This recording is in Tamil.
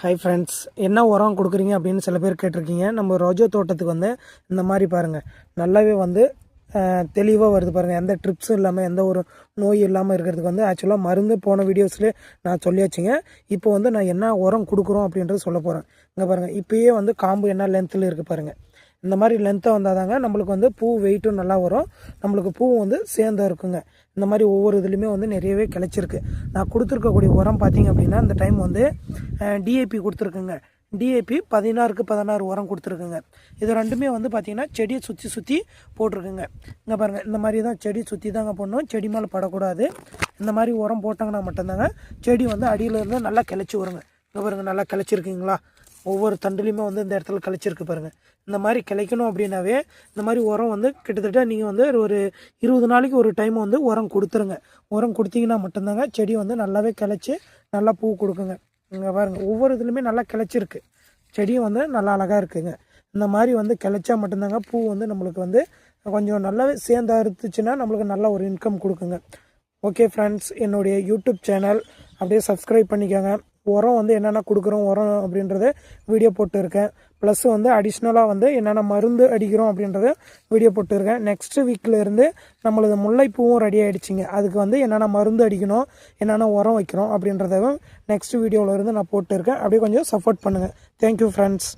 ஹாய் ஃப்ரெண்ட்ஸ், என்ன உரம் கொடுக்குறீங்க அப்படின்னு சில பேர் கேட்டிருக்கீங்க. நம்ம ரோஜா தோட்டத்துக்கு வந்து இந்த மாதிரி பாருங்கள், நல்லாவே வந்து தெளிவாக வருது பாருங்கள். எந்த ட்ரிப்ஸும் இல்லாமல், எந்த ஒரு நோய் இல்லாமல் இருக்கிறதுக்கு வந்து ஆக்சுவலாக மருந்து போன வீடியோஸ்லேயே நான் சொல்லியாச்சுங்க. இப்போ வந்து நான் என்ன உரம் கொடுக்குறோம் அப்படின்றது சொல்ல போகிறேன். இங்கே பாருங்கள், இப்போயே வந்து காம்பு என்ன லென்த்தில் இருக்குது பாருங்கள். இந்த மாதிரி லென்த்தாக வந்தால் தாங்க நம்மளுக்கு வந்து பூ வெயிட்டும் நல்லா வரும், நம்மளுக்கு பூவும் வந்து சேர்ந்து இருக்குங்க. இந்த மாதிரி ஒவ்வொரு இதுலேயுமே வந்து நிறையவே கிடச்சிருக்கு. நான் கொடுத்துருக்கக்கூடிய உரம் பார்த்திங்க அப்படின்னா இந்த டைம் வந்து டிஏபி கொடுத்துருக்குங்க. டிஏபி 16 உரம் கொடுத்துருக்குங்க. இது ரெண்டுமே வந்து பார்த்திங்கன்னா செடியை சுற்றி போட்டிருக்குங்க. இங்கே பாருங்கள், இந்த மாதிரி தான் செடி சுற்றி தாங்க போடணும், செடி மேலே படக்கூடாது. இந்த மாதிரி உரம் போட்டாங்கன்னா மட்டும்தாங்க செடி வந்து அடியிலேருந்து நல்லா கிளச்சி வருங்க. இங்கே பாருங்கள், நல்லா கிளச்சிருக்குங்களா? ஒவ்வொரு தண்டுலேயுமே வந்து இந்த இடத்துல கிளச்சிருக்கு பாருங்கள். இந்த மாதிரி கிளைக்கணும் அப்படின்னாவே இந்த மாதிரி உரம் வந்து கிட்டத்தட்ட நீங்கள் வந்து ஒரு 20 நாளைக்கு ஒரு டைம் வந்து உரம் கொடுத்துருங்க. உரம் கொடுத்தீங்கன்னா மட்டும்தாங்க செடி வந்து நல்லாவே கிளச்சி நல்லா பூ கொடுக்குங்க. இங்கே பாருங்கள், ஒவ்வொரு இதுலையுமே நல்லா கிளச்சிருக்கு, செடியும் வந்து நல்லா அழகாக இருக்குங்க. இந்த மாதிரி வந்து கிளச்சா மட்டும்தாங்க பூ வந்து நம்மளுக்கு வந்து கொஞ்சம் நல்லாவே சேர்ந்து அறுத்துச்சுன்னா நம்மளுக்கு நல்ல ஒரு இன்கம் கொடுக்குங்க. ஓகே ஃப்ரெண்ட்ஸ், என்னுடைய யூடியூப் சேனல் அப்படியே சப்ஸ்கிரைப் பண்ணிக்கோங்க. உரம் வந்து என்னென்ன கொடுக்குறோம் உரம் அப்படின்றத வீடியோ போட்டுருக்கேன். ப்ளஸ் வந்து அடிஷ்னலாக வந்து என்னென்ன மருந்து அடிக்கிறோம் அப்படின்றத வீடியோ போட்டுருக்கேன். நெக்ஸ்ட்டு வீக்கில் இருந்து நம்மளது முல்லைப்பூவும் ரெடி ஆகிடுச்சிங்க. அதுக்கு வந்து என்னென்ன மருந்து அடிக்கணும், என்னென்ன உரம் வைக்கிறோம் அப்படின்றதையும் நெக்ஸ்ட் வீடியோவில் இருந்து நான் போட்டுருக்கேன். அப்படியே கொஞ்சம் சப்போர்ட் பண்ணுங்கள். Thank you friends.